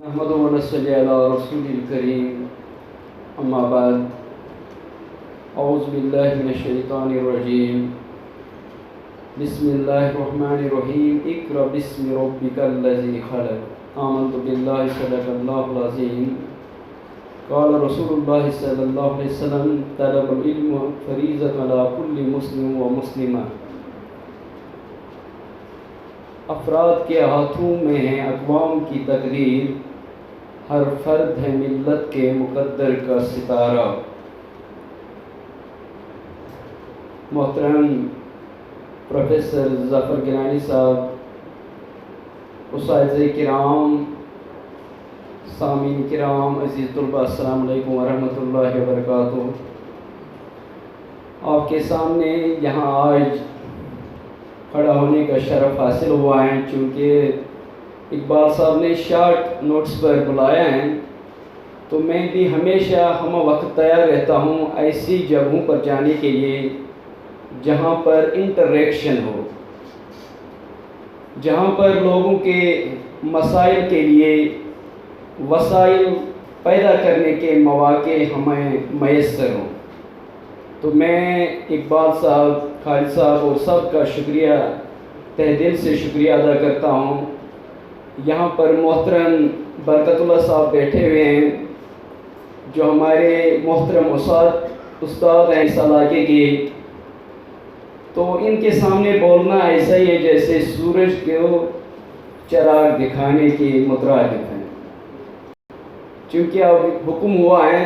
نحمده ونصلي على رسول الكريم أما بعد أعوذ بالله من الشيطان الرجيم بسم الله الرحمن الرحيم اقرأ باسم ربك الذي خلق آمنت بالله صدق الله العظيم قال رسول الله صلى الله عليه وسلم طلب العلم فریضۃ علی کل مسلم و مسلمہ. افراد کے ہاتھوں میں ہے اقوام کی تقدیر، ہر فرد ہے ملت کے مقدر کا ستارہ. محترم پروفیسر ظفر گیلانی صاحب، اساتذہ کرام، سامعین کرام، عزیز طلباء، السلام علیکم ورحمۃ اللہ وبرکاتہ. آپ کے سامنے یہاں آج کھڑا ہونے کا شرف حاصل ہوا ہے، چونکہ اقبال صاحب نے شارٹ نوٹس پر بلایا ہے، تو میں بھی ہمیشہ ہم وقت تیار رہتا ہوں ایسی جگہوں پر جانے کے لیے جہاں پر انٹریکشن ہو، جہاں پر لوگوں کے مسائل کے لیے وسائل پیدا کرنے کے مواقع ہمیں میسر ہوں. تو میں اقبال صاحب، خالد صاحب اور سب کا شکریہ، تہ دل سے شکریہ ادا کرتا ہوں. یہاں پر محترم برکت اللہ صاحب بیٹھے ہوئے ہیں جو ہمارے محترم استاد ہیں اس علاقے کے، تو ان کے سامنے بولنا ایسا ہی ہے جیسے سورج کو چراغ دکھانے کے مترادف ہیں. چونکہ اب حکم ہوا ہے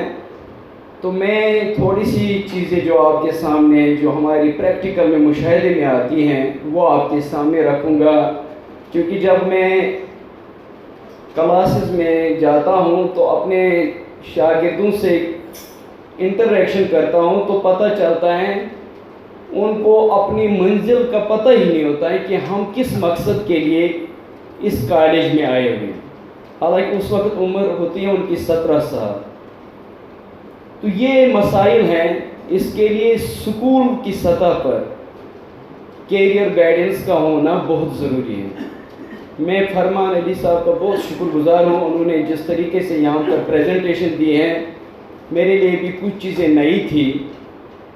تو میں تھوڑی سی چیزیں جو آپ کے سامنے، جو ہماری پریکٹیکل میں مشاہدے میں آتی ہیں، وہ آپ کے سامنے رکھوں گا. کیونکہ جب میں کلاسز میں جاتا ہوں تو اپنے شاگردوں سے انٹریکشن کرتا ہوں تو پتہ چلتا ہے ان کو اپنی منزل کا پتہ ہی نہیں ہوتا ہے کہ ہم کس مقصد کے لیے اس کالج میں آئے ہوئے ہیں. حالانکہ اس وقت عمر ہوتی ہے ان کی 17 سال. تو یہ مسائل ہیں، اس کے لیے اسکول کی سطح پر کیریئر گائیڈنس کا ہونا بہت ضروری ہے. میں فرمان علی صاحب کا بہت شکر گزار ہوں، انہوں نے جس طریقے سے یہاں پر پریزنٹیشن دی ہے میرے لیے بھی کچھ چیزیں نئی تھی،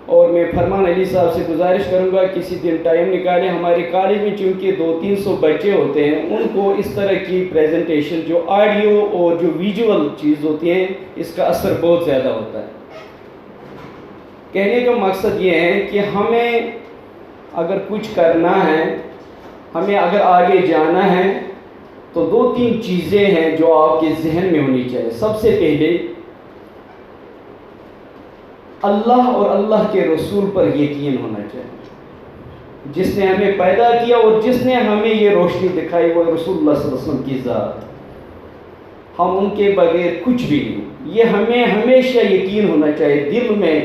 اور میں فرمان علی صاحب سے گزارش کروں گا کسی دن ٹائم نکالیں. ہمارے کالج میں چونکہ 200-300 بچے ہوتے ہیں، ان کو اس طرح کی پریزنٹیشن جو آڈیو اور جو ویژول چیز ہوتی ہیں اس کا اثر بہت زیادہ ہوتا ہے. کہنے کا مقصد یہ ہے کہ ہمیں اگر کچھ کرنا ہے، ہمیں اگر آگے جانا ہے تو 2-3 چیزیں ہیں جو آپ کے ذہن میں ہونی چاہیے. سب سے پہلے اللہ اور اللہ کے رسول پر یقین ہونا چاہیے. جس نے ہمیں پیدا کیا اور جس نے ہمیں یہ روشنی دکھائی وہ رسول اللہ صلی اللہ علیہ وسلم کی ذات. ہم ان کے بغیر کچھ بھی نہیں. یہ ہمیں ہمیشہ یقین ہونا چاہیے دل میں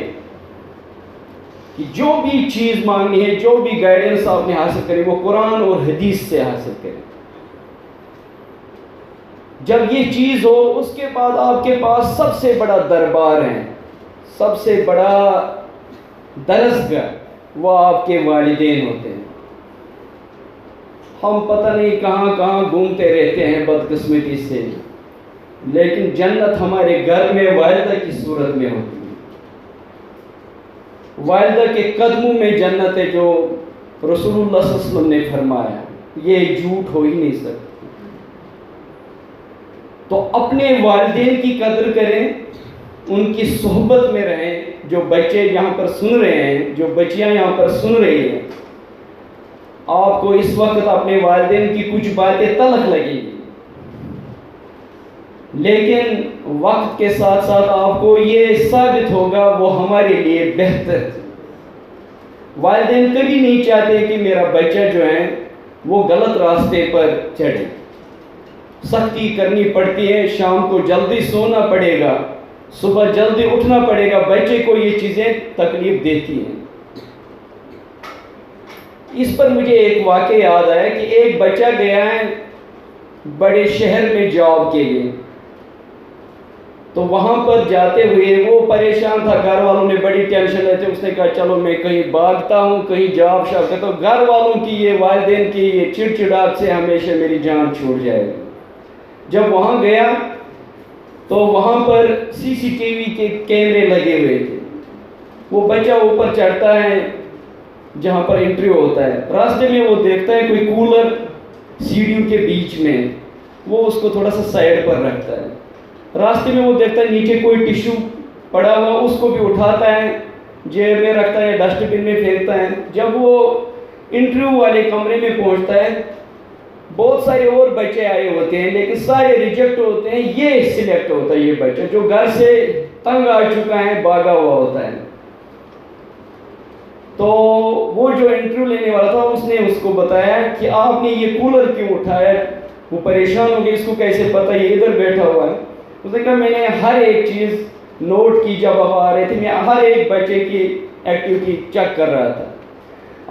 کہ جو بھی چیز مانگنی ہے، جو بھی گائیڈنس آپ نے حاصل کرے وہ قرآن اور حدیث سے حاصل کریں. جب یہ چیز ہو اس کے بعد آپ کے پاس سب سے بڑا دربار ہے، سب سے بڑا درسگاہ وہ آپ کے والدین ہوتے ہیں. ہم پتہ نہیں کہاں کہاں گھومتے رہتے ہیں بدقسمتی سے، لیکن جنت ہمارے گھر میں والدہ کی صورت میں ہوتی ہے. والدہ کے قدموں میں جنت ہے، جو رسول اللہ صلی اللہ علیہ وسلم نے فرمایا، یہ جھوٹ ہو ہی نہیں سکتا. تو اپنے والدین کی قدر کریں، ان کی صحبت میں رہیں. جو بچے یہاں پر سن رہے ہیں، جو بچیاں یہاں پر سن رہی ہیں، آپ کو اس وقت اپنے والدین کی کچھ باتیں تلخ لگیں گی، لیکن وقت کے ساتھ ساتھ آپ کو یہ ثابت ہوگا وہ ہمارے لیے بہتر تھی. والدین کبھی نہیں چاہتے کہ میرا بچہ جو ہے وہ غلط راستے پر چڑھے. سختی کرنی پڑتی ہے، شام کو جلدی سونا پڑے گا، صبح جلدی اٹھنا پڑے گا. بچے کو یہ چیزیں تکلیف دیتی ہیں. اس پر مجھے ایک واقعہ یاد آیا کہ ایک بچہ گیا ہے بڑے شہر میں جاب کے لیے. تو وہاں پر جاتے ہوئے وہ پریشان تھا، گھر والوں نے بڑی ٹینشن لیتے. اس نے کہا چلو میں کہیں بھاگتا ہوں، کہیں جاب شاب کرتا ہوں، گھر والوں کی یہ والدین کی یہ چڑچڑاہٹ سے ہمیشہ میری جان چھوٹ جائے گی. جب وہاں گیا تو وہاں پر CCTV کے کیمرے لگے ہوئے تھے. وہ بچہ اوپر چڑھتا ہے جہاں پر انٹرویو ہوتا ہے، راستے میں وہ دیکھتا ہے کوئی کولر سیڑھیوں کے بیچ میں، وہ اس کو تھوڑا سا سائڈ پر رکھتا ہے. راستے میں وہ دیکھتا ہے نیچے کوئی ٹیشو پڑا ہوا، اس کو بھی اٹھاتا ہے، جیب میں رکھتا ہے، ڈسٹ بن میں پھینکتا ہے. جب وہ انٹرویو والے کمرے میں پہنچتا ہے، بہت سارے اور بچے آئے ہوتے ہیں لیکن سارے ریجیکٹ ہوتے ہیں، یہ سلیکٹ ہوتا ہے، یہ بچہ جو گھر سے تنگ آ چکا ہے، بھاگا ہوا ہوتا ہے. تو وہ جو انٹرویو لینے والا تھا اس نے اس کو بتایا کہ آپ نے یہ کولر کیوں اٹھایا. وہ پریشان ہو گیا، اس کو کیسے پتہ یہ ادھر بیٹھا ہوا ہے. اس نے کہا میں نے ہر ایک چیز نوٹ کی، جب آپ آ رہے تھے میں ہر ایک بچے کی ایکٹیویٹی چیک کر رہا تھا.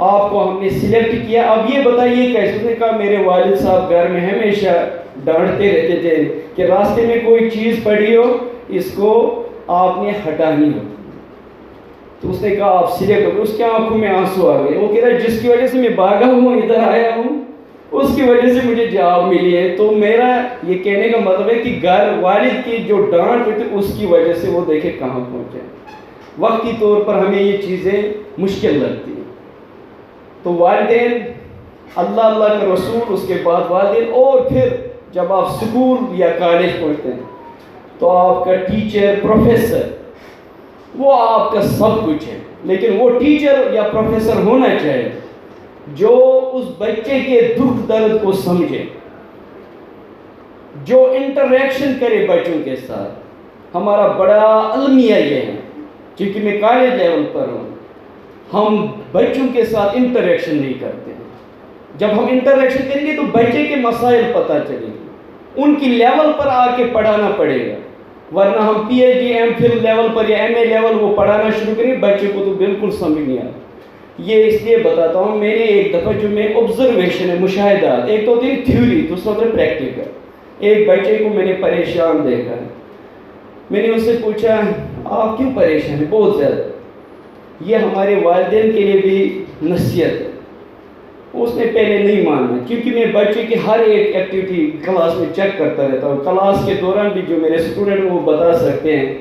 آپ کو ہم نے سلیکٹ کیا، اب یہ بتائیے کیسے. اس نے کہا میرے والد صاحب گھر میں ہمیشہ ڈانٹتے رہتے تھے کہ راستے میں کوئی چیز پڑی ہو اس کو آپ نے ہٹانی ہو. تو اس نے کہا آپ سلیکٹ ہو. اس کے آنکھوں میں آنسو آ گئے. وہ کہہ رہا جس کی وجہ سے میں بھاگا ہوں ادھر آیا ہوں اس کی وجہ سے مجھے جاب ملی ہے. تو میرا یہ کہنے کا مطلب ہے کہ گھر والد کی جو ڈانٹ ہوئی تھی اس کی وجہ سے وہ دیکھے کہاں پہنچے. وقتی طور پر ہمیں یہ چیزیں مشکل لگتی ہیں. تو والدین، اللہ کا رسول، اس کے بعد والدین، اور پھر جب آپ اسکول یا کالج پہنچتے ہیں تو آپ کا ٹیچر، پروفیسر، وہ آپ کا سب کچھ ہے. لیکن وہ ٹیچر یا پروفیسر ہونا چاہیے جو اس بچے کے دکھ درد کو سمجھے، جو انٹریکشن کرے بچوں کے ساتھ. ہمارا بڑا المیہ یہ ہے، کیونکہ میں کالج لیول پر ہوں، ہم بچوں کے ساتھ انٹریکشن نہیں کرتے ہیں. جب ہم انٹریکشن کریں گے تو بچے کے مسائل پتہ چلیں گے، ان کی لیول پر آ کے پڑھانا پڑے گا. ورنہ ہم PhD MPhil لیول پر یا MA لیول وہ پڑھانا شروع کریں، بچے کو تو بالکل سمجھ نہیں آتا. یہ اس لیے بتاتا ہوں، میں نے ایک دفعہ جو میں آبزرویشن ہے، مشاہدات، ایک تو ہوتی ہے تھیوری، دوسرا ہوتا ہے پریکٹیکل. ایک بچے کو میں نے پریشان دیکھا ہے. میں نے اس سے پوچھا آپ کیوں پریشان ہیں؟ بہت زیادہ. یہ ہمارے والدین کے لیے بھی نصیحت ہے. اس نے پہلے نہیں مانا کیونکہ میں بچے کی ہر ایک ایکٹیویٹی کلاس میں چیک کرتا رہتا ہوں. کلاس کے دوران بھی جو میرے اسٹوڈنٹ وہ بتا سکتے ہیں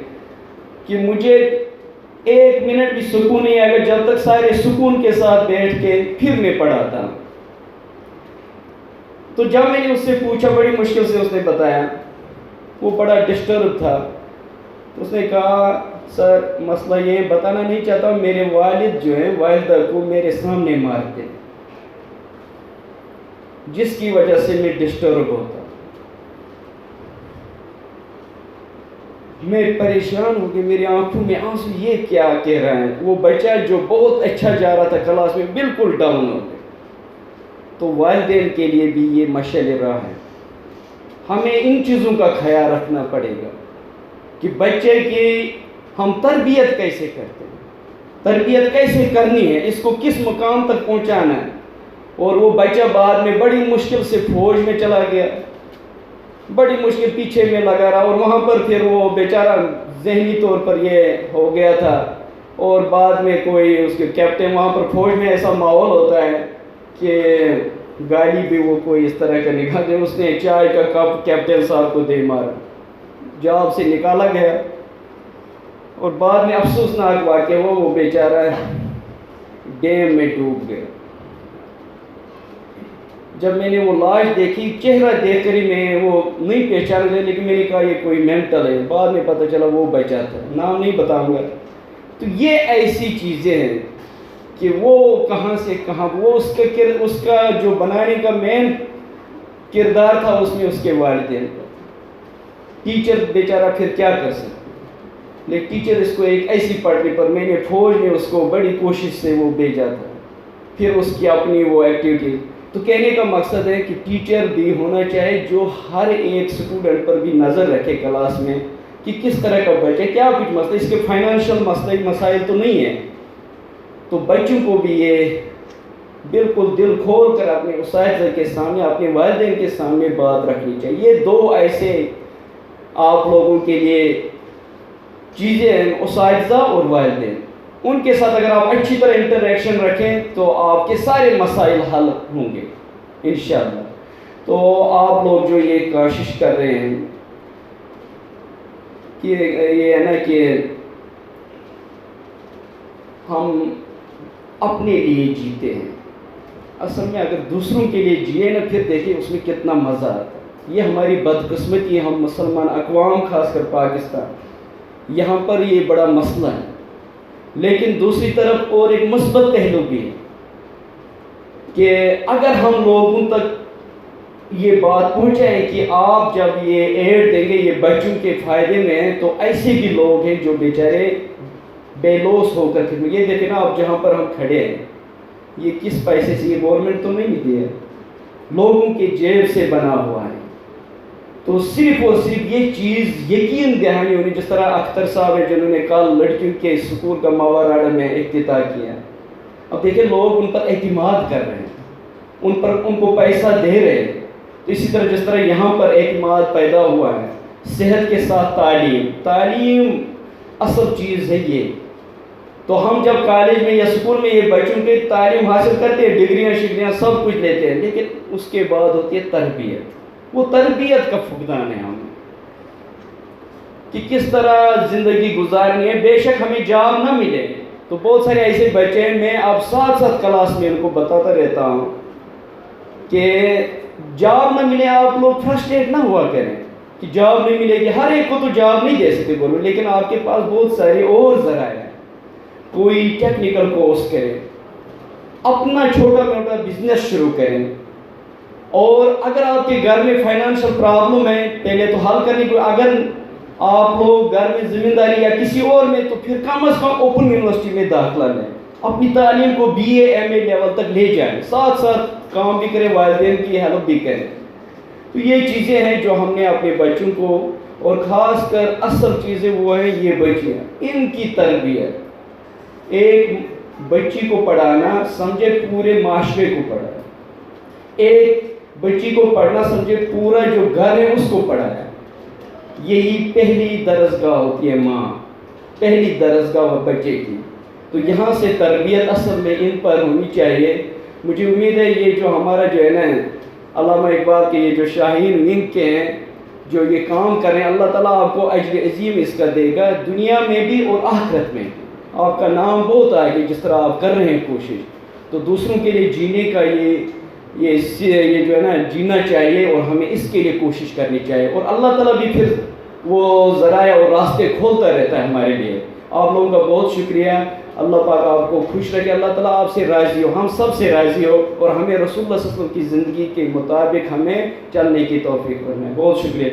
کہ مجھے ایک منٹ بھی سکون نہیں آئے گا جب تک سارے سکون کے ساتھ بیٹھ کے پھر میں پڑھاتا ہوں. تو جب میں نے اس سے پوچھا، بڑی مشکل سے اس نے بتایا، وہ بڑا ڈسٹرب تھا. اس نے کہا سر مسئلہ یہ بتانا نہیں چاہتا ہوں، میرے والد جو ہیں والدہ کو میرے سامنے مارتے ہیں جس کی وجہ سے میں ڈسٹرب ہوتا. میں پریشان ہو گیا، میری آنکھوں میں آنسو، یہ کیا کہہ رہا ہے. وہ بچہ جو بہت اچھا جا رہا تھا کلاس میں بالکل ڈاؤن ہو گیا. تو والدین کے لیے بھی یہ مشعل راہ ہے. ہمیں ان چیزوں کا خیال رکھنا پڑے گا کہ بچے کی ہم تربیت کیسے کرتے ہیں، تربیت کیسے کرنی ہے، اس کو کس مقام تک پہنچانا ہے. اور وہ بچہ بعد میں بڑی مشکل سے فوج میں چلا گیا، بڑی مشکل پیچھے میں لگا رہا، اور وہاں پر پھر وہ بیچارہ ذہنی طور پر یہ ہو گیا تھا. اور بعد میں کوئی اس کے کیپٹن، وہاں پر فوج میں ایسا ماحول ہوتا ہے کہ گالی بھی وہ کوئی اس طرح کا نکال دے. اس نے چائے کا کپ کیپٹن صاحب کو دے مارا، جاب سے نکالا گیا. اور بعد میں افسوسناک واقعہ ہوا، وہ بیچارہ ڈیم میں ڈوب گیا. جب میں نے وہ لاش دیکھی، چہرہ دیکھ کر ہی میں وہ نہیں پہچان گیا، لیکن میں نے کہا یہ کوئی مینٹل ہے. بعد میں پتہ چلا وہ بچہ تھا، نام نہیں بتاؤں گا. تو یہ ایسی چیزیں ہیں کہ وہ کہاں سے کہاں، وہ اس کا جو بنانے کا مین کردار تھا اس میں اس کے والدین کا. ٹیچر بیچارہ پھر کیا کر سکتے، لیکن ٹیچر اس کو ایک ایسی پٹری پر، میں نے فوج میں اس کو بڑی کوشش سے وہ بھیجا تھا، پھر اس کی اپنی وہ ایکٹیویٹی. تو کہنے کا مقصد ہے کہ ٹیچر بھی ہونا چاہے جو ہر ایک اسٹوڈنٹ پر بھی نظر رکھے کلاس میں کہ کس طرح کا بچہ، کیا کچھ مسئلہ، اس کے فائنینشیل مسائل تو نہیں ہیں. تو بچوں کو بھی یہ بالکل دل کھول کر اپنے اساتذہ کے سامنے، اپنے والدین کے سامنے بات رکھنی چاہیے. یہ دو ایسے آپ لوگوں کے لیے چیزیں ہیں، اساتذہ اور والدین. ان کے ساتھ اگر آپ اچھی طرح انٹریکشن رکھیں تو آپ کے سارے مسائل حل ہوں گے انشاءاللہ. تو آپ لوگ جو یہ کوشش کر رہے ہیں کہ یہ ہے نا کہ ہم اپنے لیے جیتے ہیں، اصل میں اگر دوسروں کے لیے جیے نا پھر دیکھیں اس میں کتنا مزہ آتا ہے۔ یہ ہماری بدقسمتی ہے، ہم مسلمان اقوام خاص کر پاکستان، یہاں پر یہ بڑا مسئلہ ہے۔ لیکن دوسری طرف اور ایک مثبت پہلو بھی ہے کہ اگر ہم لوگوں تک یہ بات پہنچائیں کہ آپ جب یہ ایڈ دیں گے یہ بچوں کے فائدے میں ہیں، تو ایسے بھی لوگ ہیں جو بیچارے بے لوث ہو کر کے، یہ دیکھیں نا آپ جہاں پر ہم کھڑے ہیں یہ کس پیسے سے، یہ گورنمنٹ تو نہیں دیا، لوگوں کے جیب سے بنا ہوا ہے۔ تو صرف اور صرف یہ چیز یقین دہانی ہونی، جس طرح اختر صاحب ہیں جنہوں نے کل لڑکیوں کے اسکول کا مواراڑ میں افتتاح کیا، اب دیکھیں لوگ ان پر اعتماد کر رہے ہیں، ان کو پیسہ دے رہے ہیں۔ تو اسی طرح جس طرح یہاں پر اعتماد پیدا ہوا ہے، صحت کے ساتھ تعلیم اصل چیز ہے یہ۔ تو ہم جب کالج میں یا اسکول میں یہ بچوں کے تعلیم حاصل کرتے ہیں، ڈگریاں شگریاں سب کچھ لیتے ہیں، لیکن اس کے بعد ہوتی ہے تربیت۔ وہ تربیت کا فقدان ہے ہمیں کہ کس طرح زندگی گزارنی ہے۔ بے شک ہمیں جاب نہ ملے تو بہت سارے ایسے بچے ہیں، میں اب ساتھ کلاس میں ان کو بتاتا رہتا ہوں کہ جاب نہ ملے آپ لوگ فرسٹریٹ نہ ہوا کریں کہ جاب نہیں ملے گی، ہر ایک کو تو جاب نہیں دے سکتے بولو، لیکن آپ کے پاس بہت سارے اور ذرائع ہیں۔ کوئی ٹیکنیکل کورس کرے، اپنا چھوٹا موٹا بزنس شروع کریں، اور اگر آپ کے گھر میں فائنانشل پرابلم ہے پہلے تو حل کرنے کو، اگر آپ لوگ گھر میں ذمہ داری یا کسی اور میں، تو پھر کم از کم اوپن یونیورسٹی میں داخلہ لیں، اپنی تعلیم کو BA MA لیول تک لے جائیں، ساتھ ساتھ کام بھی کریں، والدین کی ہیلپ بھی کریں۔ تو یہ چیزیں ہیں جو ہم نے اپنے بچوں کو، اور خاص کر اصل چیزیں وہ ہیں یہ بچیاں، ان کی تربیت۔ ایک بچی کو پڑھانا سمجھے پورے معاشرے کو پڑھانا، ایک بچی کو پڑھنا سمجھے پورا جو گھر ہے اس کو پڑھانا۔ یہی پہلی درسگاہ ہوتی ہے، ماں پہلی درسگاہ بچے کی۔ تو یہاں سے تربیت اصل میں ان پر ہونی چاہیے۔ مجھے امید ہے یہ جو ہمارا جو ہے نا علامہ اقبال کے یہ جو شاہین ونگ کے ہیں جو یہ کام کر رہے ہیں، اللہ تعالیٰ آپ کو اجر عظیم اس کا دے گا، دنیا میں بھی اور آخرت میں بھی۔ آپ کا نام بہت آئے گا جس طرح آپ کر رہے ہیں کوشش۔ تو دوسروں کے لیے جینے کا یہ جو ہے نا جینا چاہیے، اور ہمیں اس کے لیے کوشش کرنی چاہیے، اور اللہ تعالیٰ بھی پھر وہ ذرائع اور راستے کھولتا رہتا ہے ہمارے لیے۔ آپ لوگوں کا بہت شکریہ، اللہ پاک آپ کو خوش رکھے، اللہ تعالیٰ آپ سے راضی ہو، ہم سب سے راضی ہو، اور ہمیں رسول اللہ صلی اللہ علیہ وسلم کی زندگی کے مطابق ہمیں چلنے کی توفیق فرمائے۔ بہت شکریہ۔